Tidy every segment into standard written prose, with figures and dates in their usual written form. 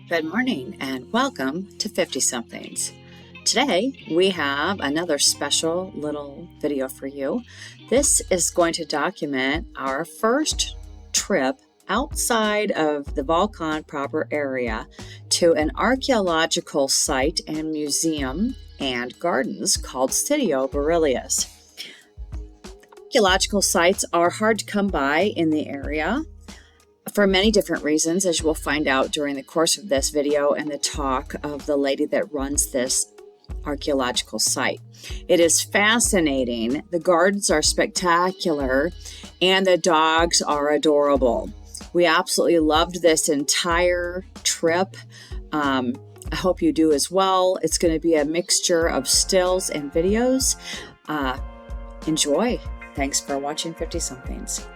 Good morning and welcome to 50 Somethings. Today we have another special little video for you. This is going to document our first trip outside of the Volcan proper area to an archaeological site and museum and gardens called Sitio Barriles. Archaeological sites are hard to come by in the area for many different reasons, as you will find out during the course of this video and the talk of the lady that runs this archaeological site. It is fascinating. The gardens are spectacular and the dogs are adorable. We absolutely loved this entire trip. I hope you do as well. It's going to be a mixture of stills and videos. Enjoy. Thanks for watching 50 Somethings.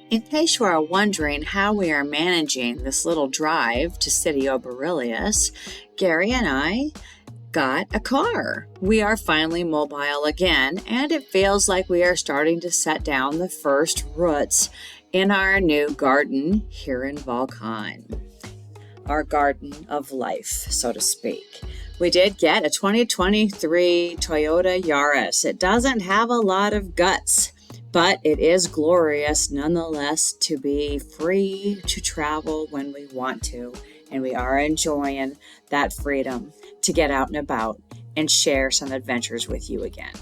In case you are wondering how we are managing this little drive to Sitio Barriles, Gary and I got a car. We are finally mobile again, and it feels like we are starting to set down the first roots in our new garden here in Volcan. Our garden of life, so to speak. We did get a 2023 Toyota Yaris. It doesn't have a lot of guts, but it is glorious nonetheless to be free to travel when we want to. And we are enjoying that freedom to get out and about and share some adventures with you again.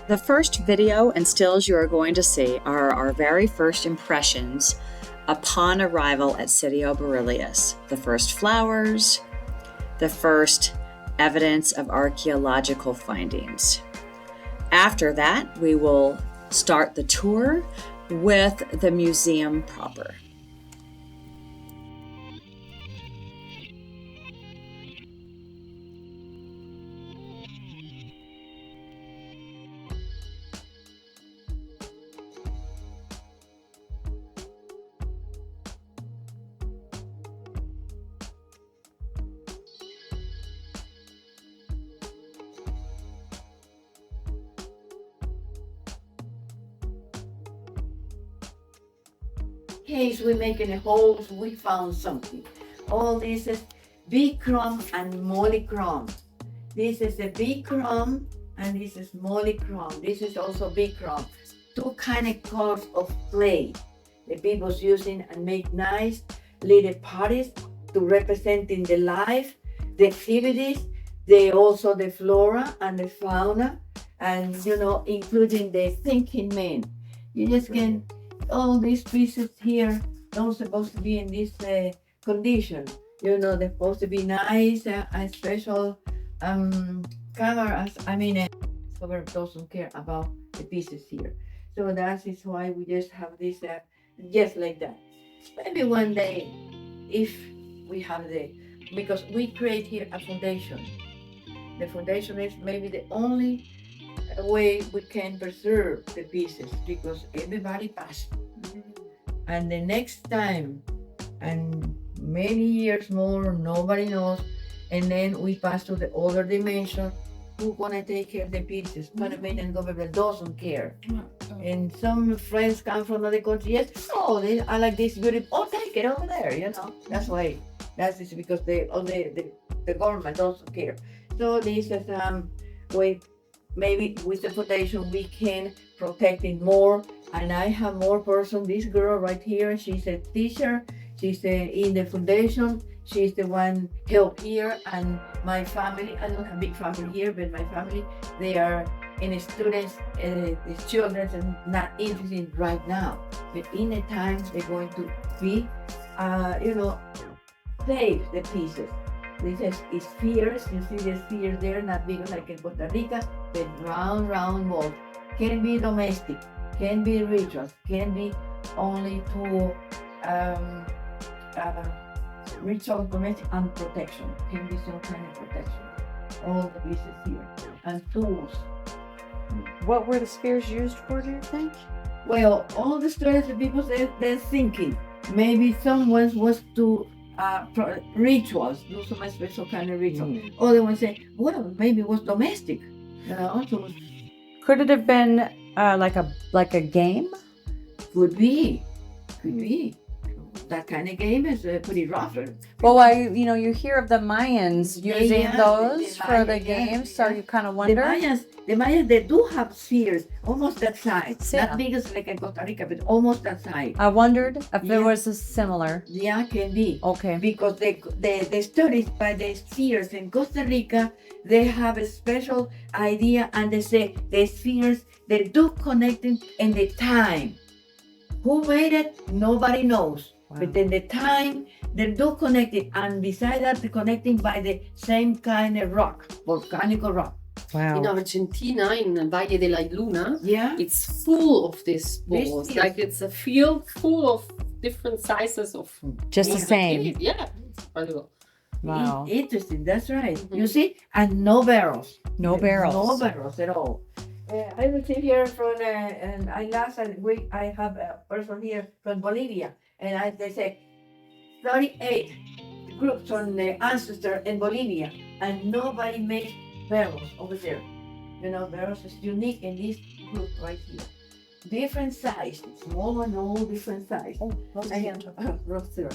The first video and stills you are going to see are our very first impressions upon arrival at Sitio Barriles. The first flowers, the first evidence of archaeological findings. After that, we will start the tour with the museum proper. Case we making a hole, we found something. All this is bichrome and molychrome. This is a bichrome and this is molychrome. This is also bichrome. two kind of colors of clay. The people's using and make nice little parties to representing the life, the activities, also the flora and the fauna, and including the thinking man. You just can all these pieces here don't supposed to be in this condition. They're supposed to be nice, a special cameras. Cover doesn't care about the pieces here. So that is why we just have this just like that. Maybe one day, if we have because we create here a foundation. The foundation is maybe the only way we can preserve the pieces because everybody passed. And the next time, and many years more, nobody knows, and then we pass to the other dimension. Who's gonna take care of the pieces? Panamanian government doesn't care. And some friends come from other countries. Yes, I like this beautiful. Oh, take it over there. That's why. That is because the government doesn't care. So this is way maybe with the foundation we can protect it more. And I have more person. This girl right here, she's a teacher. She's in the foundation. She's the one help here, and my family. I don't have a big family here, but my family, they are in students, the children, and not interested right now. But in a time, they're going to be, save the pieces. This is spheres. You see the spheres there, not big like in Costa Rica, but round balls. Can be domestic, can be rituals, can be only to ritual, domestic, and protection. Can be some kind of protection. All the pieces here and tools. What were the spheres used for, do you think? Well, all the stories the people they're thinking maybe someone was to rituals, do some special kind of ritual. Other ones say, well, maybe it was domestic. Could it have been like a game? Could be. That kind of game is pretty rough. Well, you hear of the Mayans using those for the games, so you kind of wonder. The Mayans, they do have spheres, almost that size. Not big as like in Costa Rica, but almost that size. I wondered if there was a similar. Yeah, can be. Okay. Because the studies by the spheres in Costa Rica, they have a special idea, and they say the spheres, they do connecting in the time. Who made it? Nobody knows. Wow. But in the time, they do connect it, and beside that, they're connecting by the same kind of rock, volcanic rock. Wow. In Argentina, in Valle de la Luna, it's full of these balls. Like it's a field full of different sizes of. Just the same. Yeah, it's incredible. Wow. Interesting. That's right. Mm-hmm. You see, and no barrels. No barrels. No barrels at all. I received here from, and last week I have a person here from Bolivia, and they say 38 groups on the ancestor in Bolivia, and nobody makes barrels over there. Barrels is unique in this group right here. Different size, small and all different size. Oh, roaster.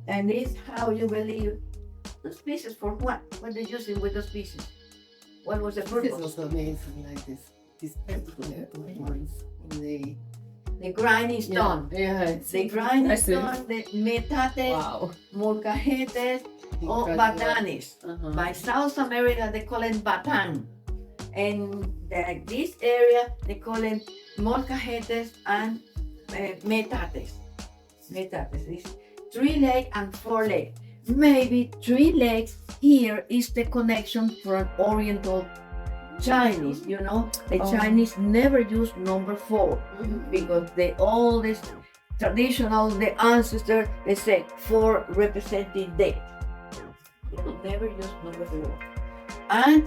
And this how you believe those pieces for what? What they using with those pieces? What was the purpose? This was amazing, like this. These ones. The grinding stone. Yeah. The grinding stone, the metates, molcajetes, or batanes. By South America, they call it batan. And this area, they call it molcajetes and metates. Metates is 3 legs and 4 legs. Maybe 3 legs here is the connection for an Oriental Chinese, the Chinese never use number 4 because they all this traditional, the ancestor, they say 4 representing death. They never use number 4. And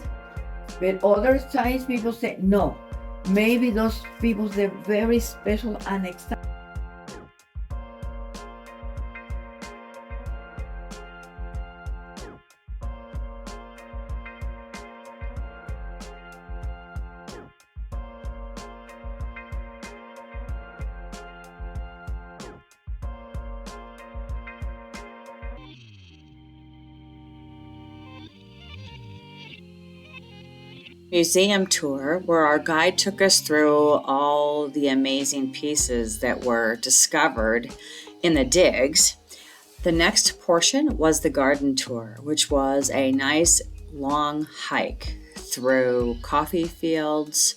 when other Chinese people say no, maybe those people they're very special and excited. museum tour where our guide took us through all the amazing pieces that were discovered in the digs. The next portion was the garden tour, which was a nice long hike through coffee fields,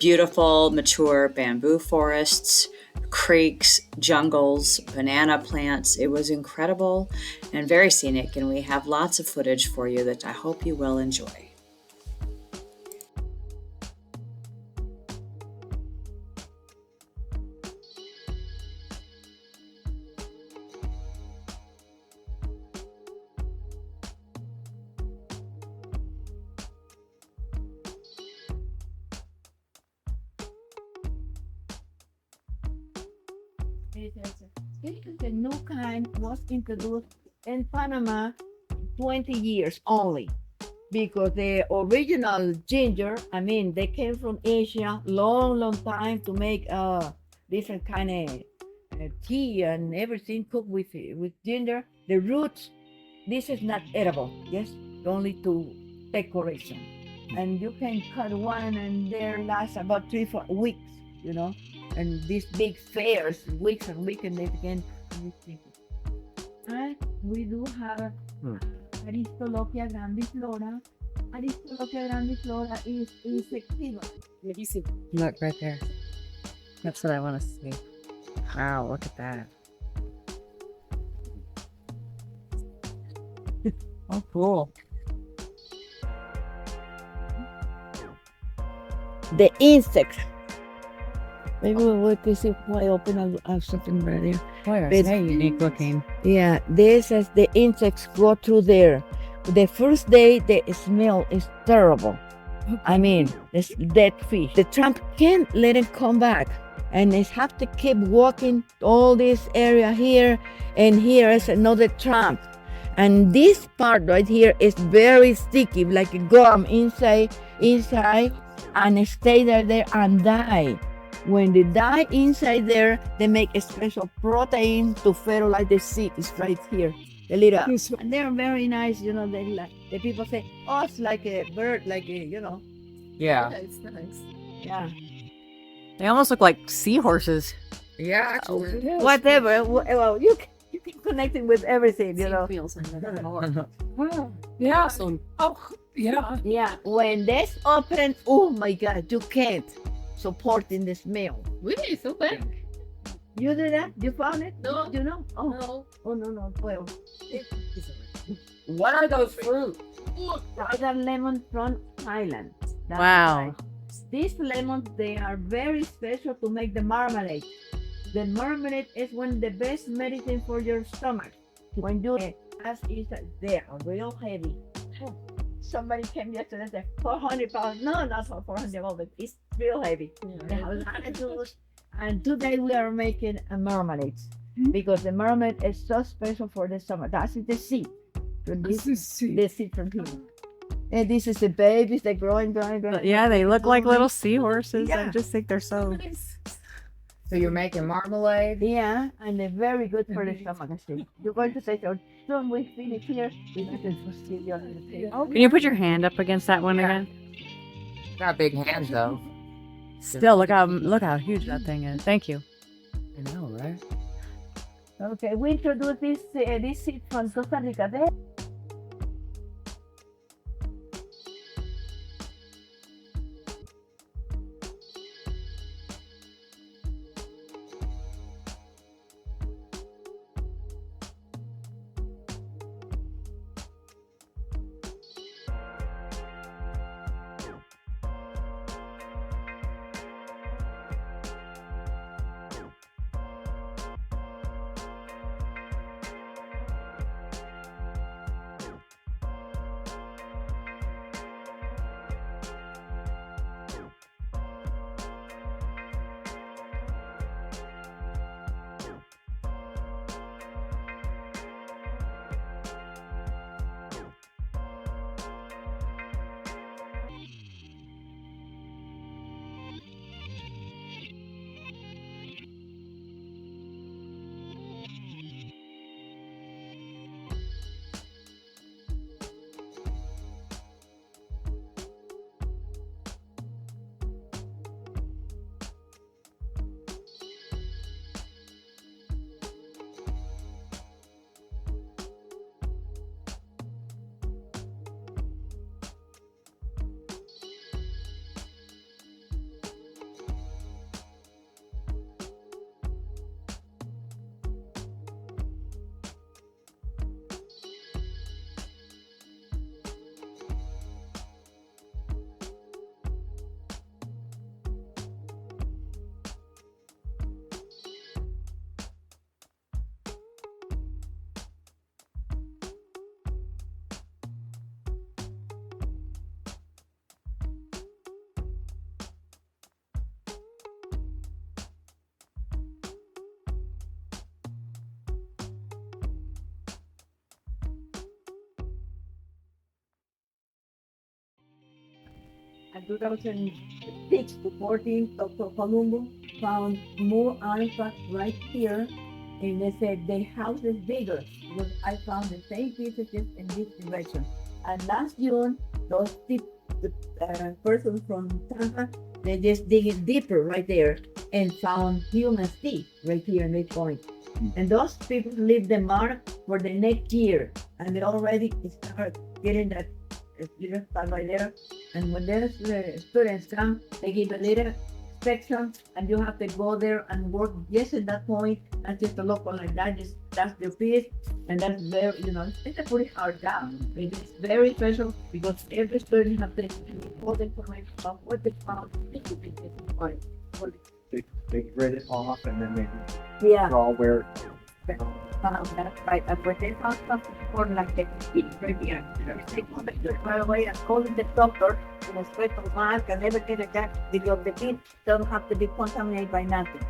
beautiful mature bamboo forests, creeks, jungles, banana plants. It was incredible and very scenic, and we have lots of footage for you that I hope you will enjoy. The new kind was introduced in Panama 20 years only because the original ginger, they came from Asia long time to make different kind of tea and everything cooked with ginger. The roots, this is not edible, yes, only to decoration. And you can cut one and they last about 3-4 weeks, and these big fairs, weeks and weeks, and they begin. And we do have Aristolochia grandiflora. Aristolochia grandiflora is insectiva. Look right there. That's what I want to see. Wow, look at that. Oh, cool. The insects. Maybe we can see if I open up something right there. Boy, it's very unique looking. Yeah, this is the insects go through there. The first day, the smell is terrible. Okay. It's dead fish. The tramp can't let it come back. And they have to keep walking all this area here. And here is another tramp. And this part right here is very sticky, like a gum inside, and stay there and die. When they die inside there, they make a special protein to fertilize the seed. It's right here. The little, and they're very nice. They like, the people say, oh, it's like a bird, Yeah. Yeah, it's nice. Yeah. They almost look like seahorses. Yeah, actually. Oh, whatever. Well, you can connect it with everything, Feels Yeah. Awesome. Oh, yeah. Yeah. When this open, oh my God, you can't supporting the smell. Really? So bad? You did that? You found it? No. You know? Oh. No. Oh, no. Well, What are those fruits? those are lemons from Thailand. That's Wow. right. These lemons, they are very special to make the marmalade. The marmalade is one of the best medicine for your stomach. When you as is there, real heavy. Somebody came yesterday and said 400 pounds. No, not for 400 pounds, but it's real heavy. They have a lot of juice. And today we are making a marmalade because the marmalade is so special for the stomach. That's the seed. The seed from here. And this is the babies. They're growing. Yeah, they look like little seahorses. Yeah. I just think they're so. So you're making marmalade? Yeah, and they're very good for the stomach. I think. You're going to say, so soon we finish here. Can you put your hand up against that one again? Got big hands though. Still, look how huge that thing is. Thank you. I know, right? Okay, we introduce this seed from Costa Rica. in 2006 to 14, Dr. Columbo found more artifacts right here. And they said the house is bigger because I found the same pieces in this direction. And last June, those persons from Tampa, they just dig it deeper right there and found human teeth right here in this point. And those people leave the mark for the next year, and they already start getting that little stuff right there. And when there's students come, they give a little section, and you have to go there and work just at that point. That's just a local like that. Just that's the piece, and that's very, it's a pretty hard job. It's very special because every student has to all the information about what they found. They grid it off and then they Yeah. draw where That's right. And when they found something for like the heat right here, they take it right away and call the doctor in a special mask and everything like that because the heat don't have to be contaminated by nothing,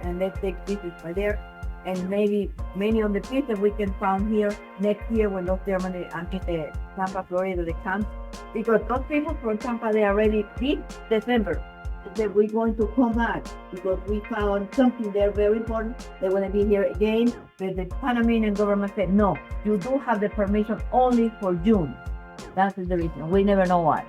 and they take pieces by there. And maybe many of the pieces we can find here next year when those Germany and Tampa, Florida, they come. Because those people from Tampa, they already did December. That we're going to come back because we found something there very important. They want to be here again, but the Panamanian government said no. You do have the permission only for June. That's the reason. We never know why.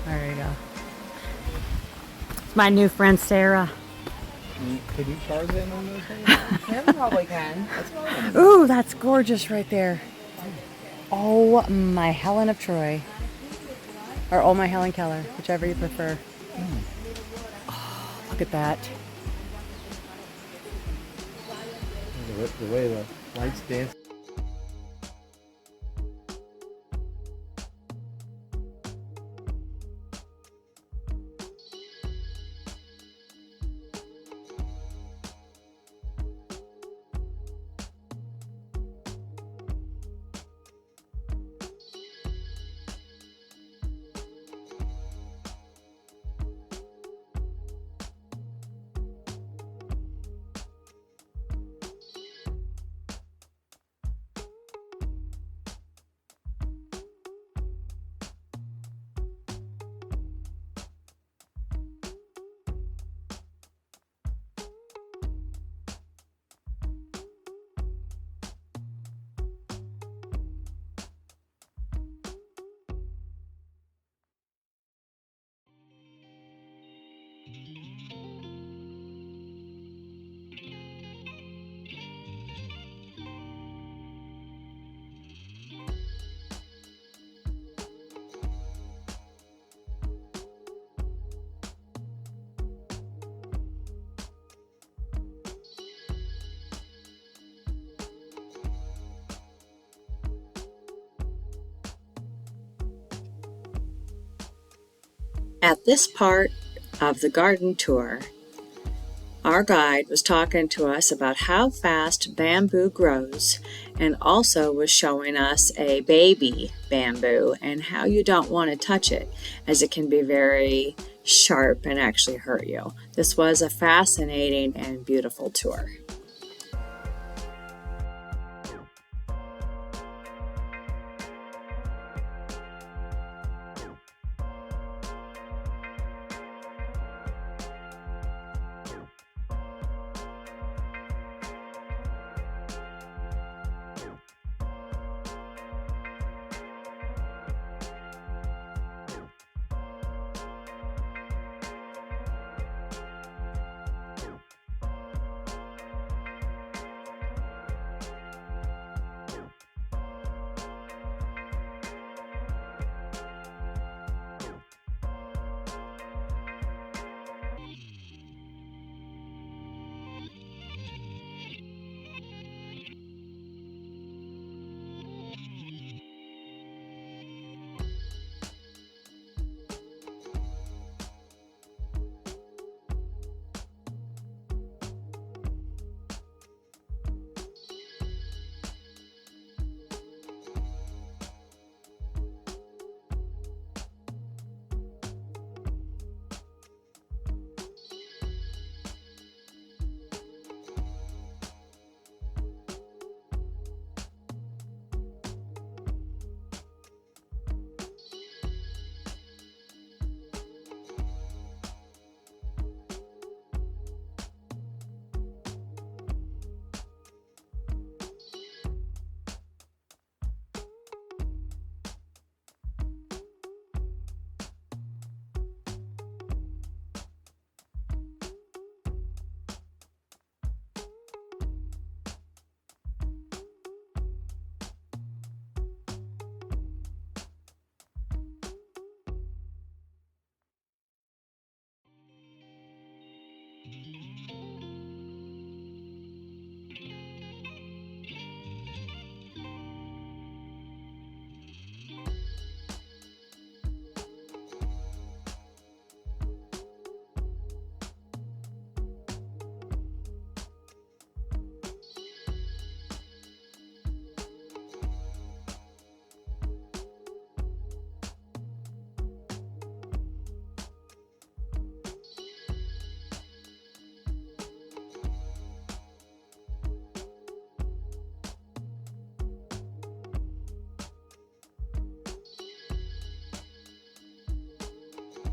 There you go. My new friend Sarah. Could you Tarzan on those things? Yeah, probably can. That's fine. Ooh, that's gorgeous right there. Oh, my Helen of Troy. Or oh, my Helen Keller, whichever you prefer. Oh, look at that. The way the lights dance. At this part of the garden tour, our guide was talking to us about how fast bamboo grows and also was showing us a baby bamboo and how you don't want to touch it as it can be very sharp and actually hurt you. This was a fascinating and beautiful tour.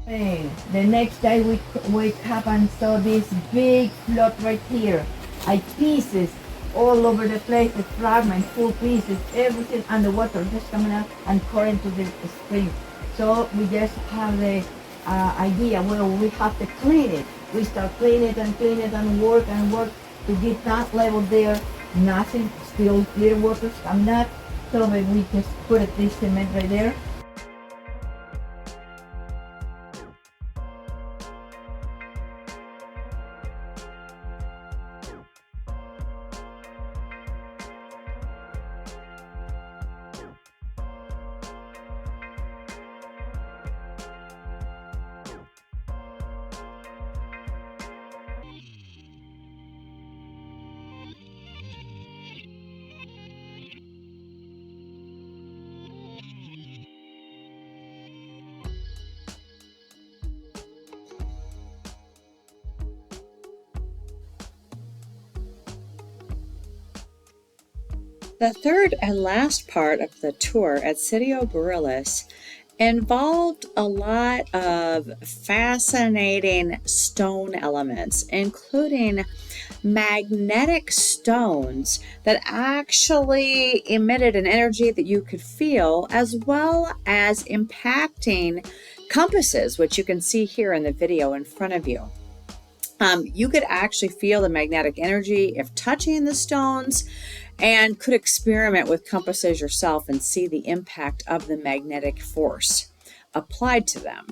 Hey, the next day we wake up and saw this big flood right here. Pieces all over the place, the fragments, full pieces, everything, and the water just coming out and pouring to the spring. So we just have the idea, well, we have to clean it. We start clean it and work to get that level there. Nothing, still little water coming up. So we just put this cement right there. The third and last part of the tour at Sitio Barriles involved a lot of fascinating stone elements, including magnetic stones that actually emitted an energy that you could feel, as well as impacting compasses, which you can see here in the video in front of you. You could actually feel the magnetic energy if touching the stones, and could experiment with compasses yourself and see the impact of the magnetic force applied to them.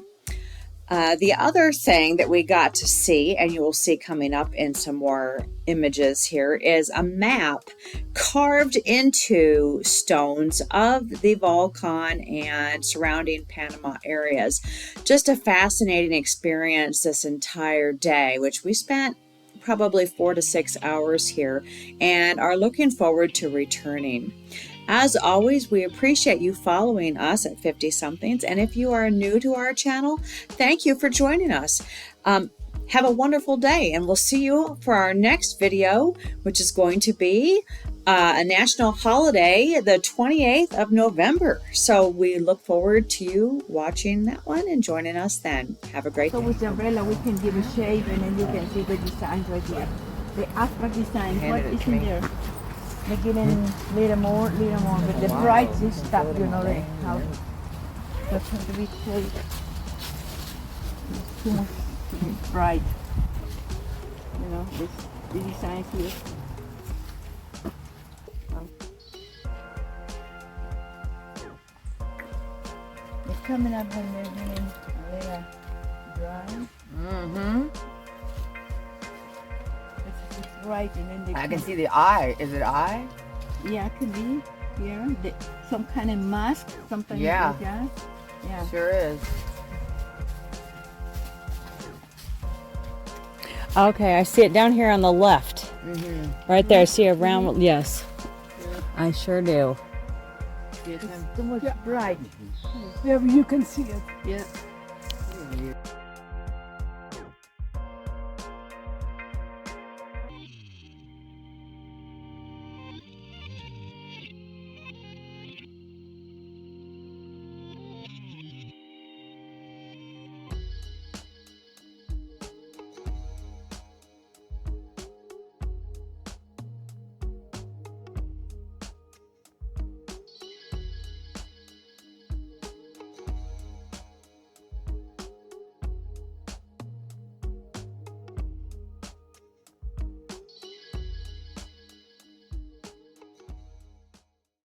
The other thing that we got to see, and you will see coming up in some more images here, is a map carved into stones of the Volcan and surrounding Panama areas. Just a fascinating experience this entire day, which we spent probably 4 to 6 hours here and are looking forward to returning. As always, we appreciate you following us at 50 Somethings. And if you are new to our channel, thank you for joining us. Have a wonderful day, and we'll see you for our next video, which is going to be a national holiday, the 28th of November. So we look forward to you watching that one and joining us then. Have a great So day. with the umbrella, we can give a shape, and then you can see the designs right here. The abstract designs, what is in there? They're getting little more, but the bright stuff, you know, the how that's going to be shade. It's too much bright. You know, the designs here. It's coming up when they're getting a little dry. Mm-hmm. It's bright, and then they I can see the eye. Is it eye? Yeah, it could be here. Some kind of mask, something Yeah. like that. Yeah. Sure is. Okay, I see it down here on the left. Right there, I see a round, yes. I sure do. It's too much bright. Yeah, you can see it. Yeah.